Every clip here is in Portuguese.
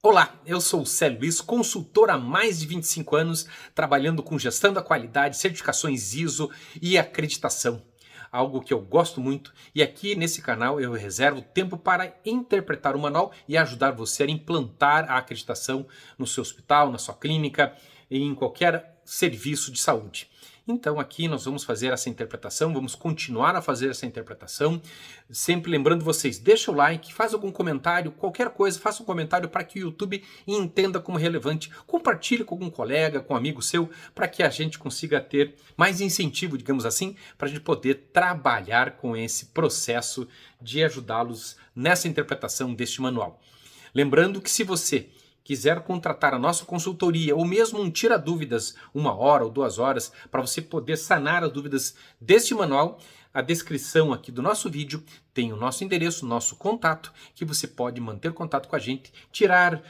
Olá, eu sou o Célio Luiz, consultor há mais de 25 anos, trabalhando com gestão da qualidade, certificações ISO e acreditação. Algo que eu gosto muito, e aqui nesse canal eu reservo tempo para interpretar o manual e ajudar você a implantar a acreditação no seu hospital, na sua clínica, em qualquer serviço de saúde. Então aqui nós vamos fazer essa interpretação, vamos continuar a fazer essa interpretação, sempre lembrando vocês, deixa o like, faz algum comentário, qualquer coisa, faça um comentário para que o YouTube entenda como relevante, compartilhe com algum colega, com um amigo seu, para que a gente consiga ter mais incentivo, digamos assim, para a gente poder trabalhar com esse processo de ajudá-los nessa interpretação deste manual. Lembrando que se você quiser contratar a nossa consultoria ou mesmo um tira dúvidas, 1 hora ou 2 horas, para você poder sanar as dúvidas deste manual, a descrição aqui do nosso vídeo tem o nosso endereço, nosso contato, que você pode manter contato com a gente, tirar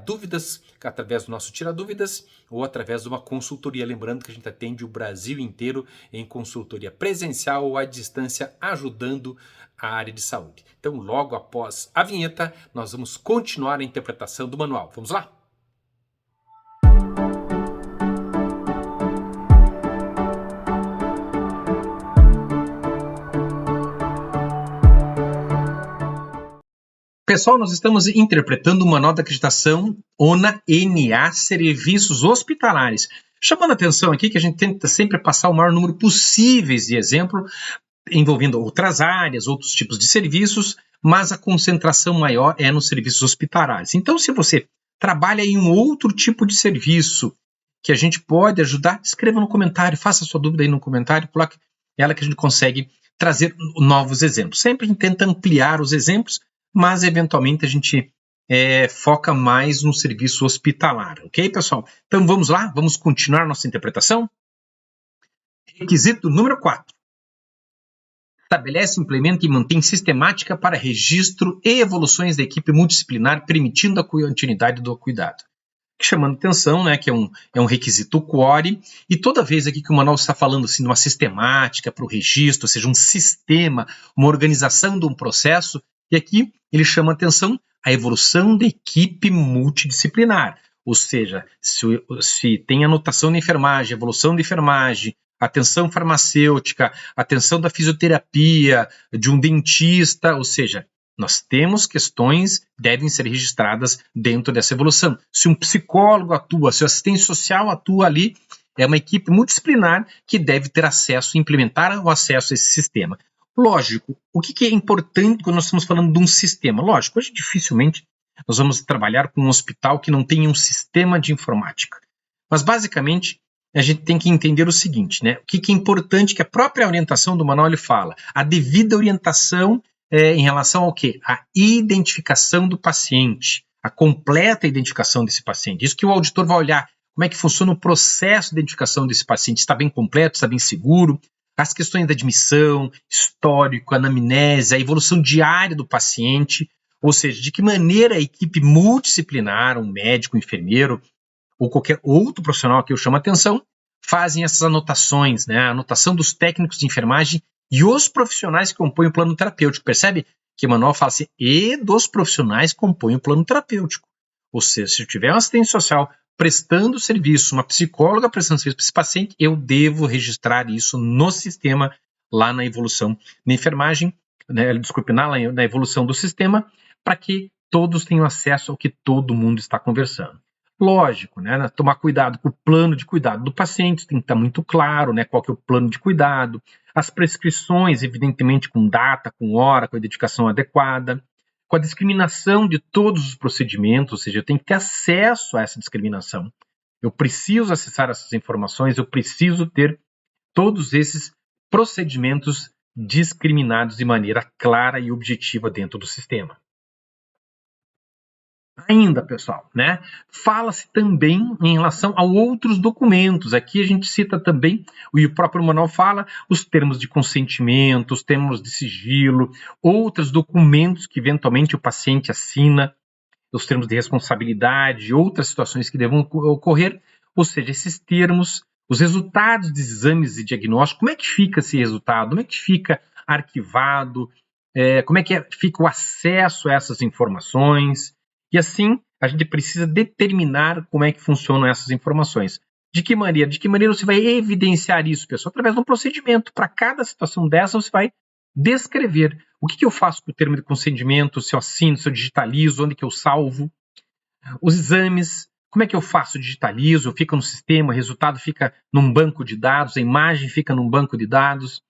dúvidas através do nosso tira dúvidas ou através de uma consultoria. Lembrando que a gente atende o Brasil inteiro em consultoria presencial ou à distância, ajudando a área de saúde. Então, logo após a vinheta, nós vamos continuar a interpretação do manual. Vamos lá? Pessoal, nós estamos interpretando o manual da acreditação ONA-NA Serviços Hospitalares. Chamando a atenção aqui que a gente tenta sempre passar o maior número possíveis de exemplos, envolvendo outras áreas, outros tipos de serviços, mas a concentração maior é nos serviços hospitalares. Então, se você trabalha em um outro tipo de serviço que a gente pode ajudar, escreva no comentário, faça sua dúvida aí no comentário, coloque ela que a gente consegue trazer novos exemplos. Sempre a gente tenta ampliar os exemplos, mas eventualmente a gente foca mais no serviço hospitalar, ok, pessoal? Então vamos lá, vamos continuar nossa interpretação? Requisito número 4. Estabelece, implementa e mantém sistemática para registro e evoluções da equipe multidisciplinar, permitindo a continuidade do cuidado. Chamando atenção, né, que é um requisito core, e toda vez aqui que o manual está falando assim, de uma sistemática para o registro, ou seja, um sistema, uma organização de um processo, e aqui ele chama atenção a evolução da equipe multidisciplinar, ou seja, se tem anotação da enfermagem, evolução da enfermagem, atenção farmacêutica, atenção da fisioterapia, de um dentista, ou seja, nós temos questões que devem ser registradas dentro dessa evolução. Se um psicólogo atua, se o assistente social atua ali, é uma equipe multidisciplinar que deve ter acesso, implementar o acesso a esse sistema. Lógico, o que é importante quando nós estamos falando de um sistema? Lógico, hoje dificilmente nós vamos trabalhar com um hospital que não tenha um sistema de informática. Mas basicamente, a gente tem que entender o seguinte, né? O que é importante que a própria orientação do manual ele fala, a devida orientação em relação ao quê? A identificação do paciente, a completa identificação desse paciente. Isso que o auditor vai olhar, como é que funciona o processo de identificação desse paciente, está bem completo, está bem seguro, as questões da admissão, histórico, anamnese, a evolução diária do paciente, ou seja, de que maneira a equipe multidisciplinar, um médico, um enfermeiro, ou qualquer outro profissional que eu chamo a atenção, fazem essas anotações, né? A anotação dos técnicos de enfermagem e os profissionais que compõem o plano terapêutico. Percebe que o manual fala assim, e dos profissionais que compõem o plano terapêutico. Ou seja, se eu tiver um assistente social prestando serviço, uma psicóloga prestando serviço para esse paciente, eu devo registrar isso no sistema, lá na evolução da enfermagem, né, desculpe, na evolução do sistema, para que todos tenham acesso ao que todo mundo está conversando. Lógico, né? Tomar cuidado com o plano de cuidado do paciente, tem que estar muito claro, né? Qual que é o plano de cuidado, as prescrições, evidentemente, com data, com hora, com a identificação adequada, com a discriminação de todos os procedimentos, ou seja, eu tenho que ter acesso a essa discriminação. Eu preciso acessar essas informações, eu preciso ter todos esses procedimentos discriminados de maneira clara e objetiva dentro do sistema. Ainda, pessoal, né? Fala-se também em relação a outros documentos. Aqui a gente cita também, e o próprio manual fala, os termos de consentimento, os termos de sigilo, outros documentos que eventualmente o paciente assina, os termos de responsabilidade, outras situações que devam ocorrer, ou seja, esses termos, os resultados de exames e diagnósticos, como é que fica esse resultado, como é que fica arquivado, como é que fica o acesso a essas informações, e assim a gente precisa determinar como é que funcionam essas informações. De que maneira? De que maneira você vai evidenciar isso, pessoal? Através de um procedimento. Para cada situação dessa, você vai descrever. O que eu faço com o termo de consentimento, se eu assino, se eu digitalizo, onde que eu salvo. Os exames, como é que eu faço? Digitalizo, fica no sistema, o resultado fica num banco de dados, a imagem fica num banco de dados.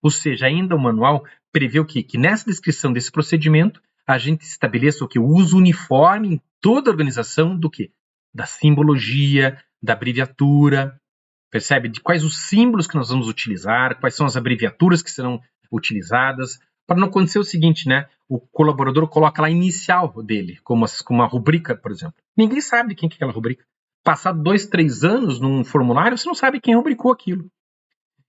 Ou seja, ainda o manual prevê o quê? Que nessa descrição desse procedimento, a gente estabeleça o quê? O uso uniforme em toda a organização do quê? Da simbologia, da abreviatura, percebe? De quais os símbolos que nós vamos utilizar, quais são as abreviaturas que serão utilizadas, para não acontecer o seguinte, né? O colaborador coloca lá a inicial dele, como uma rubrica, por exemplo. Ninguém sabe quem que é aquela rubrica. Passado 2, 3 anos num formulário, você não sabe quem rubricou aquilo.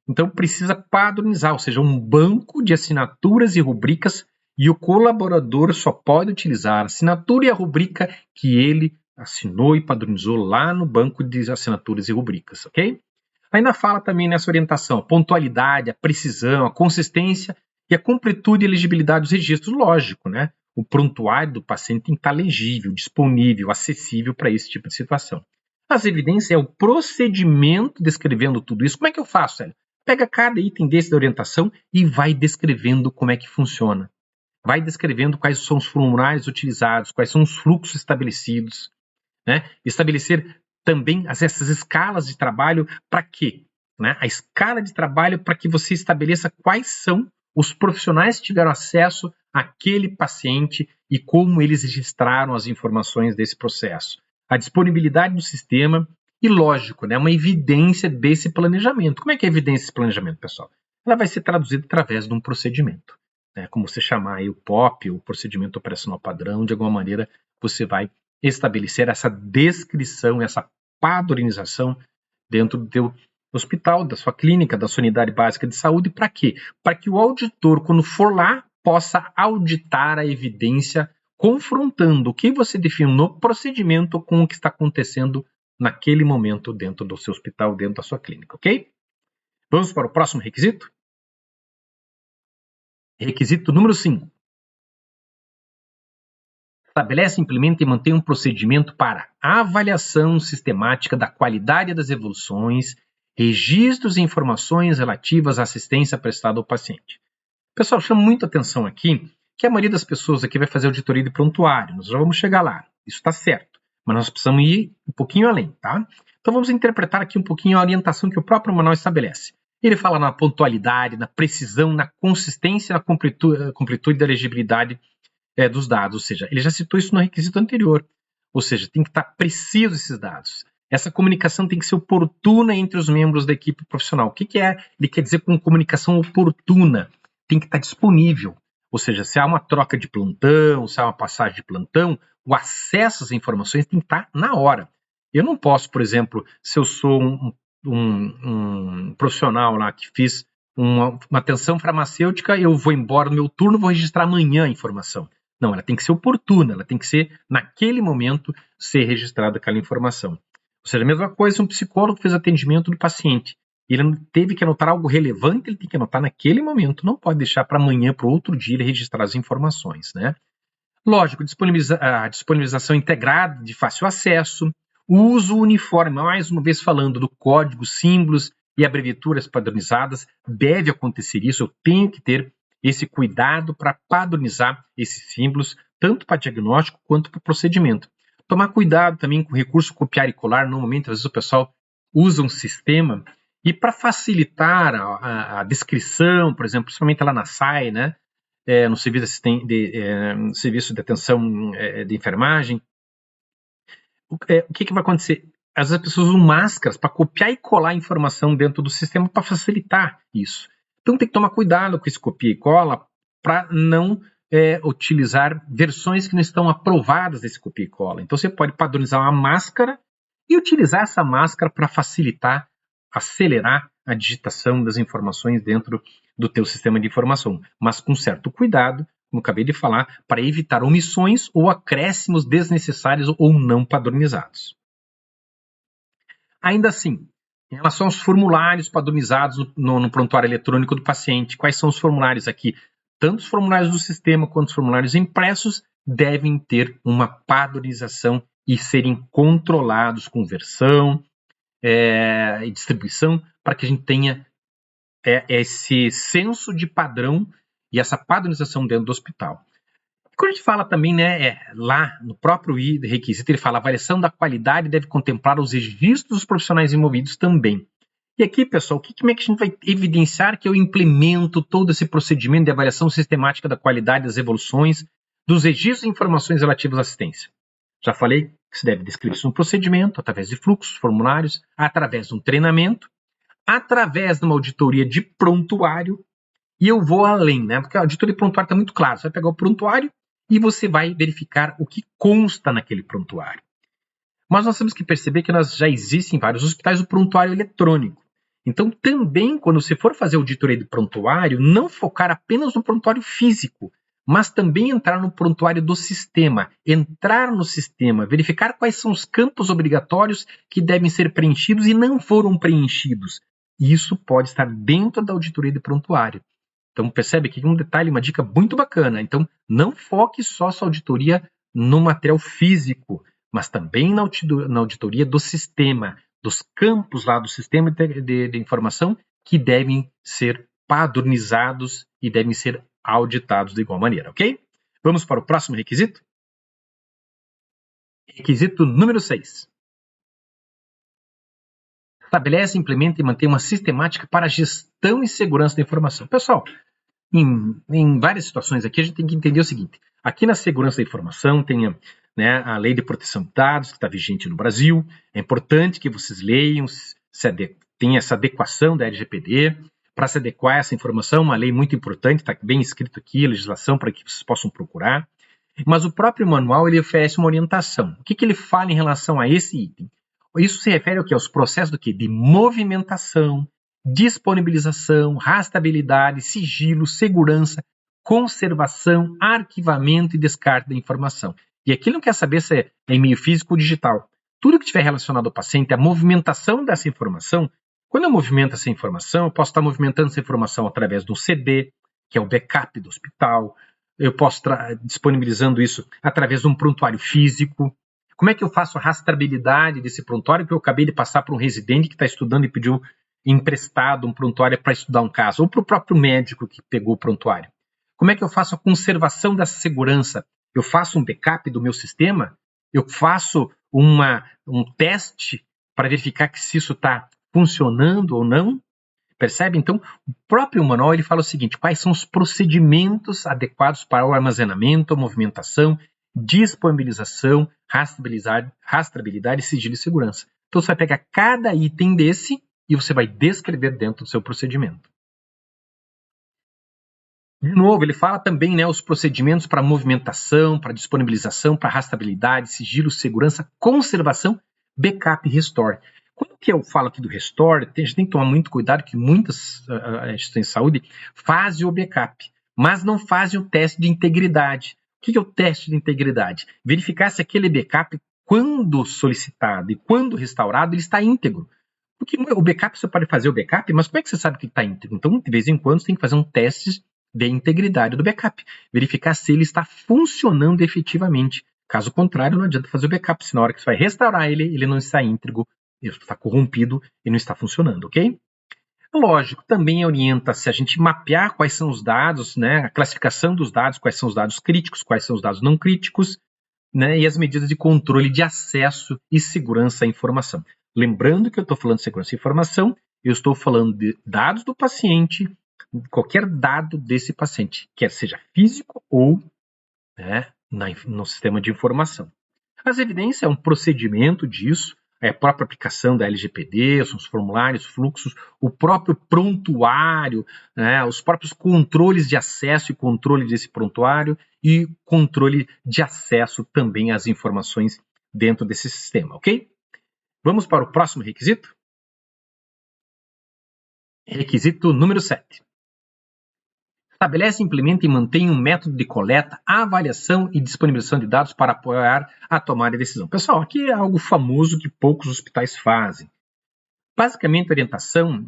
Então precisa padronizar, ou seja, um banco de assinaturas e rubricas, e o colaborador só pode utilizar a assinatura e a rubrica que ele assinou e padronizou lá no banco de assinaturas e rubricas, ok? Ainda fala também nessa orientação, a pontualidade, a precisão, a consistência e a completude e elegibilidade dos registros, lógico, né? O prontuário do paciente tem que estar legível, disponível, acessível para esse tipo de situação. As evidências é o procedimento descrevendo tudo isso. Como é que eu faço, Célio? Pega cada item desse da orientação e vai descrevendo como é que funciona. Vai descrevendo quais são os formulários utilizados, quais são os fluxos estabelecidos, né? Estabelecer também essas escalas de trabalho para quê? Né? A escala de trabalho para que você estabeleça quais são os profissionais que tiveram acesso àquele paciente e como eles registraram as informações desse processo. A disponibilidade do sistema e, lógico, né, uma evidência desse planejamento. Como é que é a evidência desse planejamento, pessoal? Ela vai ser traduzida através de um procedimento. Né? Como você chamar aí o POP, o procedimento operacional padrão, de alguma maneira você vai estabelecer essa descrição, essa padronização dentro do teu hospital, da sua clínica, da sua unidade básica de saúde. Para quê? Para que o auditor, quando for lá, possa auditar a evidência, confrontando o que você define no procedimento com o que está acontecendo naquele momento dentro do seu hospital, dentro da sua clínica, ok? Vamos para o próximo requisito? Requisito número 5. Estabelece, implementa e mantém um procedimento para avaliação sistemática da qualidade das evoluções, registros e informações relativas à assistência prestada ao paciente. Pessoal, chama muita atenção aqui que a maioria das pessoas aqui vai fazer auditoria de prontuário. Nós já vamos chegar lá. Isso está certo. Mas nós precisamos ir um pouquinho além, tá? Então vamos interpretar aqui um pouquinho a orientação que o próprio manual estabelece. Ele fala na pontualidade, na precisão, na consistência, na completude da legibilidade dos dados, ou seja, ele já citou isso no requisito anterior, ou seja, tem que estar preciso esses dados. Essa comunicação tem que ser oportuna entre os membros da equipe profissional. O que ele quer dizer com comunicação oportuna? Tem que estar disponível, ou seja, se há uma troca de plantão, se há uma passagem de plantão, o acesso às informações tem que estar na hora. Eu não posso, por exemplo, se eu sou um profissional lá que fiz uma atenção farmacêutica, eu vou embora no meu turno, vou registrar amanhã a informação. Não, ela tem que ser oportuna, ela tem que ser, naquele momento, ser registrada aquela informação. Ou seja, a mesma coisa, um psicólogo fez atendimento do paciente. Ele teve que anotar algo relevante, ele tem que anotar naquele momento, não pode deixar para amanhã, para outro dia, ele registrar as informações, né? Lógico, a disponibilização integrada, de fácil acesso, o uso uniforme, mais uma vez falando do código, símbolos e abreviaturas padronizadas, deve acontecer isso, eu tenho que ter esse cuidado para padronizar esses símbolos, tanto para diagnóstico quanto para procedimento. Tomar cuidado também com o recurso copiar e colar. Normalmente, às vezes, o pessoal usa um sistema e para facilitar a descrição, por exemplo, principalmente lá na SAI, né, no serviço de atenção de enfermagem, o que vai acontecer? Às vezes as pessoas usam máscaras para copiar e colar a informação dentro do sistema para facilitar isso. Então tem que tomar cuidado com esse copia e cola para não utilizar versões que não estão aprovadas desse copia e cola. Então você pode padronizar uma máscara e utilizar essa máscara para facilitar, acelerar a digitação das informações dentro do teu sistema de informação, mas com certo cuidado, como acabei de falar, para evitar omissões ou acréscimos desnecessários ou não padronizados. Ainda assim, em relação aos formulários padronizados no prontuário eletrônico do paciente, quais são os formulários aqui? Tanto os formulários do sistema quanto os formulários impressos devem ter uma padronização e serem controlados com versão e distribuição, para que a gente tenha esse senso de padrão e essa padronização dentro do hospital. Quando a gente fala também, lá no próprio requisito, ele fala: a avaliação da qualidade deve contemplar os registros dos profissionais envolvidos também. E aqui, pessoal, como é que a gente vai evidenciar que eu implemento todo esse procedimento de avaliação sistemática da qualidade das evoluções dos registros e informações relativas à assistência? Já falei que se deve descrever isso no procedimento, através de fluxos, formulários, através de um treinamento, através de uma auditoria de prontuário, e eu vou além, porque a auditoria de prontuário está muito claro. Você vai pegar o prontuário e você vai verificar o que consta naquele prontuário. Mas nós temos que perceber que já existem em vários hospitais o prontuário eletrônico. Então, também, quando você for fazer auditoria de prontuário, não focar apenas no prontuário físico, mas também entrar no prontuário do sistema, entrar no sistema, verificar quais são os campos obrigatórios que devem ser preenchidos e não foram preenchidos. Isso pode estar dentro da auditoria de prontuário. Então, percebe aqui um detalhe, uma dica muito bacana. Então, não foque só sua auditoria no material físico, mas também na auditoria do sistema, dos campos lá do sistema de informação que devem ser padronizados e devem ser auditados de igual maneira, ok? Vamos para o próximo requisito? Requisito número 6. Estabelece, implementa e mantém uma sistemática para a gestão e segurança da informação. Pessoal, em várias situações aqui, a gente tem que entender o seguinte: aqui na segurança da informação tem a Lei de Proteção de Dados, que está vigente no Brasil. É importante que vocês leiam, tenha essa adequação da LGPD, para se adequar a essa informação, uma lei muito importante, está bem escrito aqui, a legislação, para que vocês possam procurar. Mas o próprio manual, ele oferece uma orientação. O que ele fala em relação a esse item? Isso se refere ao quê? Aos processos do quê? De movimentação, disponibilização, rastreabilidade, sigilo, segurança, conservação, arquivamento e descarte da informação. E aqui ele não quer saber se é em meio físico ou digital. Tudo que estiver relacionado ao paciente, a movimentação dessa informação, quando eu movimento essa informação, eu posso estar movimentando essa informação através do CD, que é o backup do hospital, eu posso estar disponibilizando isso através de um prontuário físico. Como é que eu faço a rastreabilidade desse prontuário que eu acabei de passar para um residente que está estudando e pediu emprestado um prontuário para estudar um caso, ou para o próprio médico que pegou o prontuário? Como é que eu faço a conservação dessa segurança? Eu faço um backup do meu sistema? Eu faço um teste para verificar que se isso está funcionando ou não? Percebe? Então, o próprio manual ele fala o seguinte: quais são os procedimentos adequados para o armazenamento, movimentação, disponibilização, rastreabilidade, sigilo e segurança. Então, você vai pegar cada item desse e você vai descrever dentro do seu procedimento. De novo, ele fala também os procedimentos para movimentação, para disponibilização, para rastreabilidade, sigilo, segurança, conservação, backup e restore. Quando que eu falo aqui do restore, a gente tem que tomar muito cuidado que muitas instituições de saúde fazem o backup, mas não fazem o teste de integridade. O que é o teste de integridade? Verificar se aquele backup, quando solicitado e quando restaurado, ele está íntegro. Porque o backup, você pode fazer o backup, mas como é que você sabe que está íntegro? Então, de vez em quando, você tem que fazer um teste de integridade do backup. Verificar se ele está funcionando efetivamente. Caso contrário, não adianta fazer o backup, se na hora que você vai restaurar ele não está íntegro, ele está corrompido e não está funcionando, ok? Lógico, também orienta se a gente mapear quais são os dados, a classificação dos dados, quais são os dados críticos, quais são os dados não críticos, e as medidas de controle de acesso e segurança à informação. Lembrando que eu estou falando de segurança e informação, eu estou falando de dados do paciente, qualquer dado desse paciente, quer seja físico ou no sistema de informação. As evidências é um procedimento disso, a própria aplicação da LGPD, os formulários, fluxos, o próprio prontuário, os próprios controles de acesso e controle desse prontuário e controle de acesso também às informações dentro desse sistema, ok? Vamos para o próximo requisito? Requisito número 7. Estabelece, implementa e mantém um método de coleta, avaliação e disponibilização de dados para apoiar a tomada de decisão. Pessoal, aqui é algo famoso que poucos hospitais fazem. Basicamente, a orientação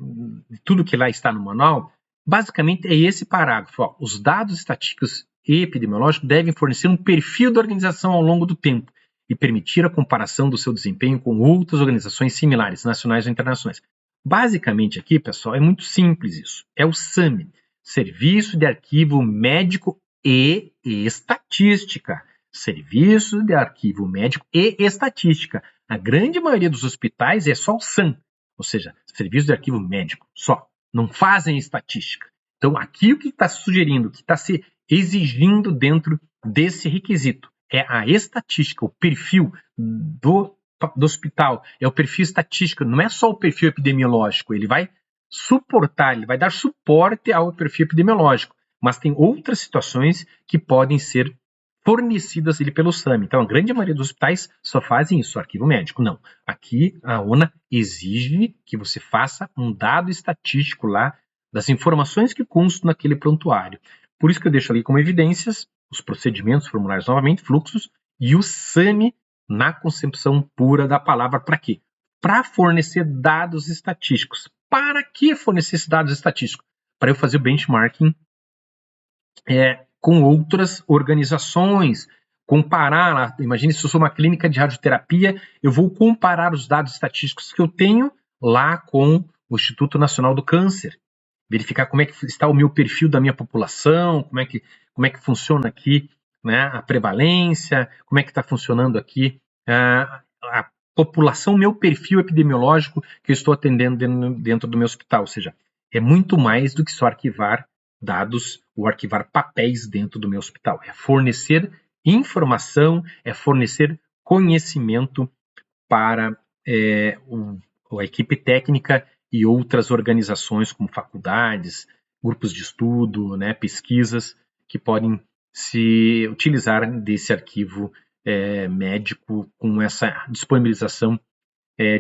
de tudo que lá está no manual, basicamente é esse parágrafo. Os dados estatísticos e epidemiológicos devem fornecer um perfil da organização ao longo do tempo, e permitir a comparação do seu desempenho com outras organizações similares, nacionais ou internacionais. Basicamente aqui, pessoal, é muito simples isso. É o SAME, Serviço de Arquivo Médico e Estatística. Serviço de Arquivo Médico e Estatística. A grande maioria dos hospitais é só o SAM, ou seja, Serviço de Arquivo Médico, só. Não fazem estatística. Então, aqui o que está sugerindo, o que está se exigindo dentro desse requisito é a estatística, o perfil do hospital, é o perfil estatístico, não é só o perfil epidemiológico, ele vai suportar, ele vai dar suporte ao perfil epidemiológico, mas tem outras situações que podem ser fornecidas pelo SAME. Então, a grande maioria dos hospitais só fazem isso, arquivo médico. Não. Aqui, a ONA exige que você faça um dado estatístico lá das informações que constam naquele prontuário. Por isso que eu deixo ali como evidências os procedimentos, formulários novamente, fluxos e o SAME na concepção pura da palavra. Para quê? Para fornecer dados estatísticos. Para que fornecer esses dados estatísticos? Para eu fazer o benchmarking com outras organizações, comparar, imagine se eu sou uma clínica de radioterapia, eu vou comparar os dados estatísticos que eu tenho lá com o Instituto Nacional do Câncer, verificar como é que está o meu perfil da minha população, como é que funciona aqui, né, a prevalência, como é que está funcionando aqui a população, meu perfil epidemiológico que eu estou atendendo dentro do meu hospital. Ou seja, é muito mais do que só arquivar dados ou arquivar papéis dentro do meu hospital. É fornecer informação, é fornecer conhecimento para a equipe técnica e outras organizações como faculdades, grupos de estudo, né, pesquisas que podem se utilizar desse arquivo médico com essa disponibilização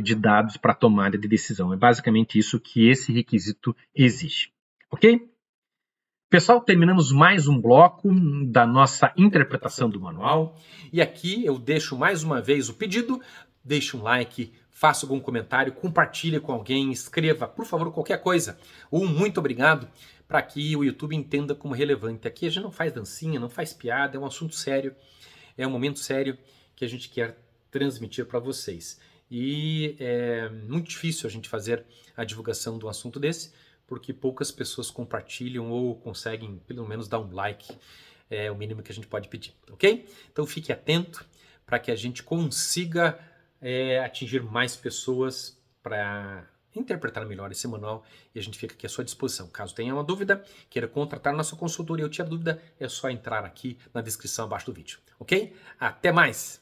de dados para tomada de decisão. É basicamente isso que esse requisito exige. Ok? Pessoal, terminamos mais um bloco da nossa interpretação do manual. E aqui eu deixo mais uma vez o pedido, deixe um like, faça algum comentário, compartilhe com alguém, escreva, por favor, qualquer coisa. Um muito obrigado para que o YouTube entenda como relevante. Aqui a gente não faz dancinha, não faz piada, é um assunto sério, é um momento sério que a gente quer transmitir para vocês. E é muito difícil a gente fazer a divulgação de um assunto desse, porque poucas pessoas compartilham ou conseguem pelo menos dar um like, é o mínimo que a gente pode pedir, ok? Então fique atento para que a gente consiga atingir mais pessoas para interpretar melhor esse manual, e a gente fica aqui à sua disposição. Caso tenha uma dúvida, queira contratar nossa consultoria ou tiver dúvida, é só entrar aqui na descrição abaixo do vídeo, ok? Até mais!